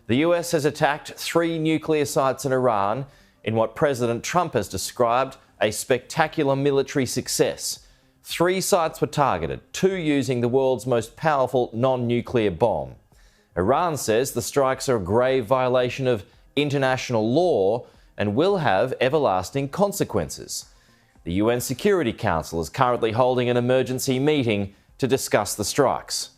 The US has attacked 3 nuclear sites in Iran in what President Trump has described a spectacular military success. 3 sites were targeted, 2 using the world's most powerful non-nuclear bomb. Iran says the strikes are a grave violation of international law and will have everlasting consequences. The UN Security Council is currently holding an emergency meeting to discuss the strikes.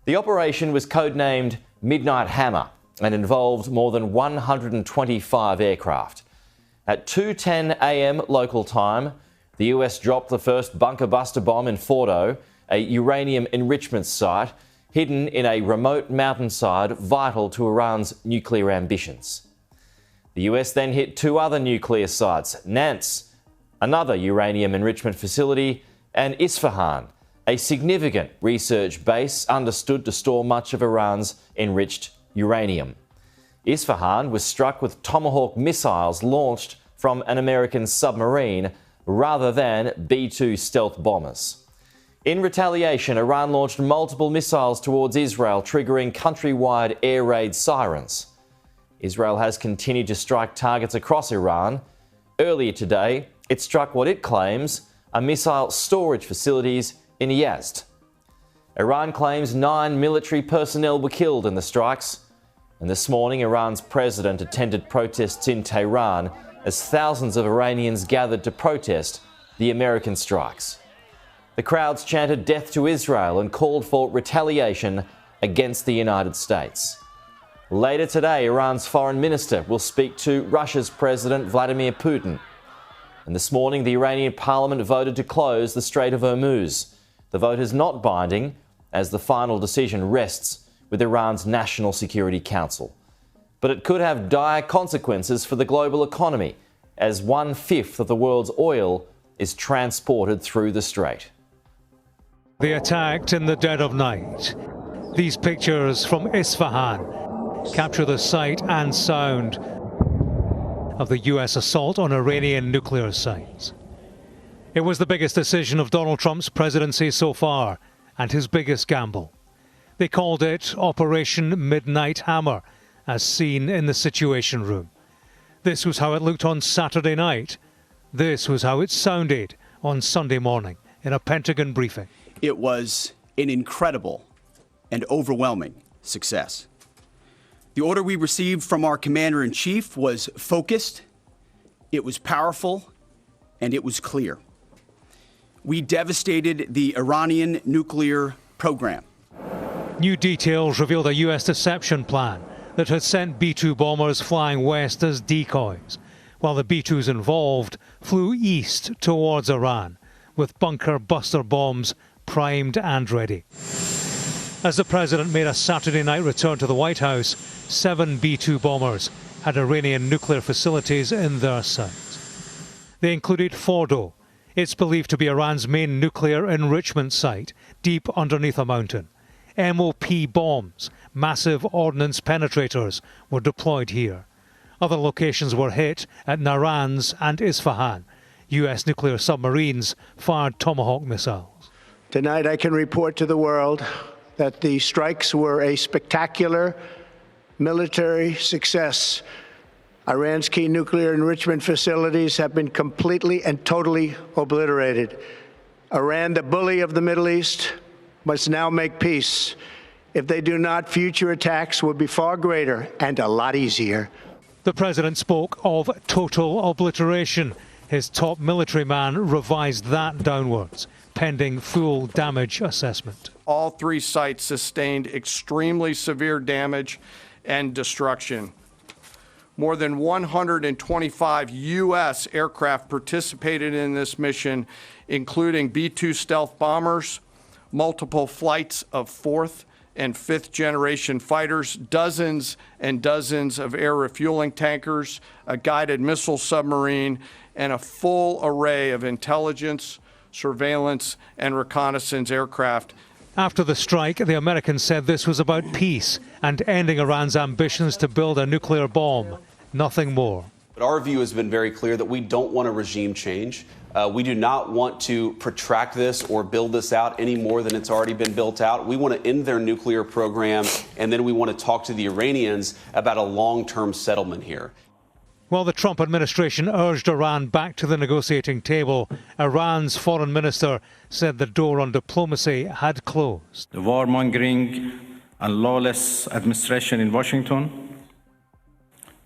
The operation was codenamed Midnight Hammer and involved more than 125 aircraft. At 2:10 a.m. local time, the US dropped the first bunker buster bomb in Fordo, a uranium enrichment site hidden in a remote mountainside vital to Iran's nuclear ambitions. The US then hit 2 other nuclear sites, Nance, another uranium enrichment facility, and Isfahan, a significant research base understood to store much of Iran's enriched uranium. Isfahan was struck with Tomahawk missiles launched from an American submarine rather than B-2 stealth bombers. In retaliation, Iran launched multiple missiles towards Israel, triggering countrywide air raid sirens. Israel has continued to strike targets across Iran. Earlier today, it struck what it claims are missile storage facilities in Yazd. Iran claims 9 military personnel were killed in the strikes. And this morning, Iran's president attended protests in Tehran as thousands of Iranians gathered to protest the American strikes. The crowds chanted death to Israel and called for retaliation against the United States. Later today, Iran's foreign minister will speak to Russia's President Vladimir Putin. And this morning, the Iranian parliament voted to close the Strait of Hormuz. The vote is not binding, as the final decision rests with Iran's National Security Council. But it could have dire consequences for the global economy, as 1/5 of the world's oil is transported through the strait. They attacked in the dead of night. These pictures from Isfahan capture the sight and sound of the US assault on Iranian nuclear sites. It was the biggest decision of Donald Trump's presidency so far, and his biggest gamble. They called it Operation Midnight Hammer, as seen in the Situation Room. This was how it looked on Saturday night. This was how it sounded on Sunday morning in a Pentagon briefing. It was an incredible and overwhelming success. The order we received from our commander-in-chief was focused, it was powerful, and it was clear. We devastated the Iranian nuclear program. New details revealed a US deception plan that had sent B-2 bombers flying west as decoys, while the B-2s involved flew east towards Iran, with bunker buster bombs primed and ready. As the president made a Saturday night return to the White House, 7 B-2 bombers had Iranian nuclear facilities in their sights. They included Fordo. It's believed to be Iran's main nuclear enrichment site, deep underneath a mountain. MOP bombs, massive ordnance penetrators, were deployed here. Other locations were hit at Naranz and Isfahan. US nuclear submarines fired Tomahawk missiles. Tonight I can report to the world that the strikes were a spectacular military success. Iran's key nuclear enrichment facilities have been completely and totally obliterated. Iran, the bully of the Middle East, must now make peace. If they do not, future attacks will be far greater and a lot easier. The president spoke of total obliteration. His top military man revised that downwards, pending full damage assessment. All 3 sites sustained extremely severe damage and destruction. More than 125 U.S. aircraft participated in this mission, including B-2 stealth bombers, multiple flights of 4th and 5th generation fighters, dozens and dozens of air refueling tankers, a guided missile submarine, and a full array of intelligence, surveillance, and reconnaissance aircraft. After the strike, the Americans said this was about peace and ending Iran's ambitions to build a nuclear bomb. Nothing more. But our view has been very clear that we don't want a regime change. We do not want to protract this or build this out any more than it's already been built out. We want to end their nuclear program, and then we want to talk to the Iranians about a long-term settlement here. While the Trump administration urged Iran back to the negotiating table, Iran's foreign minister said the door on diplomacy had closed. The warmongering and lawless administration in Washington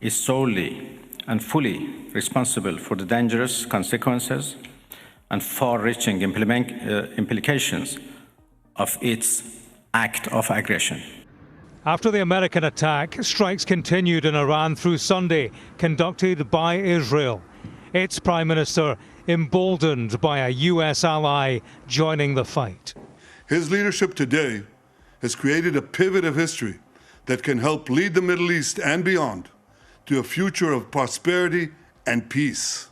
is solely and fully responsible for the dangerous consequences and far-reaching implications of its act of aggression. After the American attack, strikes continued in Iran through Sunday, conducted by Israel. Its prime minister emboldened by a US ally joining the fight. His leadership today has created a pivot of history that can help lead the Middle East and beyond to a future of prosperity and peace.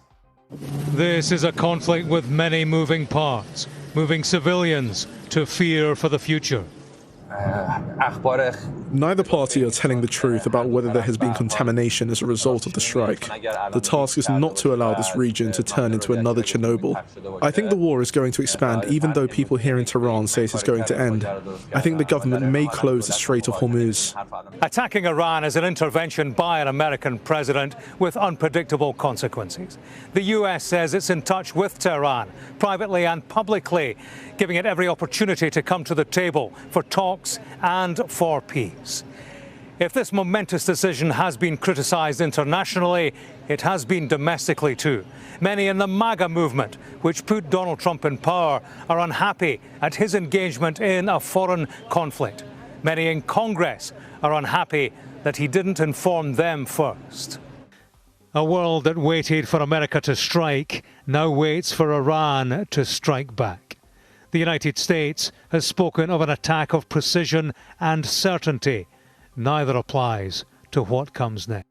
This is a conflict with many moving parts, moving civilians to fear for the future. Neither party are telling the truth about whether there has been contamination as a result of the strike. The task is not to allow this region to turn into another Chernobyl. I think the war is going to expand, even though people here in Tehran say it is going to end. I think the government may close the Strait of Hormuz. Attacking Iran is an intervention by an American president with unpredictable consequences. The US says it's in touch with Tehran, privately and publicly, giving it every opportunity to come to the table for talks and for peace. If this momentous decision has been criticised internationally, it has been domestically too. Many in the MAGA movement, which put Donald Trump in power, are unhappy at his engagement in a foreign conflict. Many in Congress are unhappy that he didn't inform them first. A world that waited for America to strike now waits for Iran to strike back. The United States has spoken of an attack of precision and certainty. Neither applies to what comes next.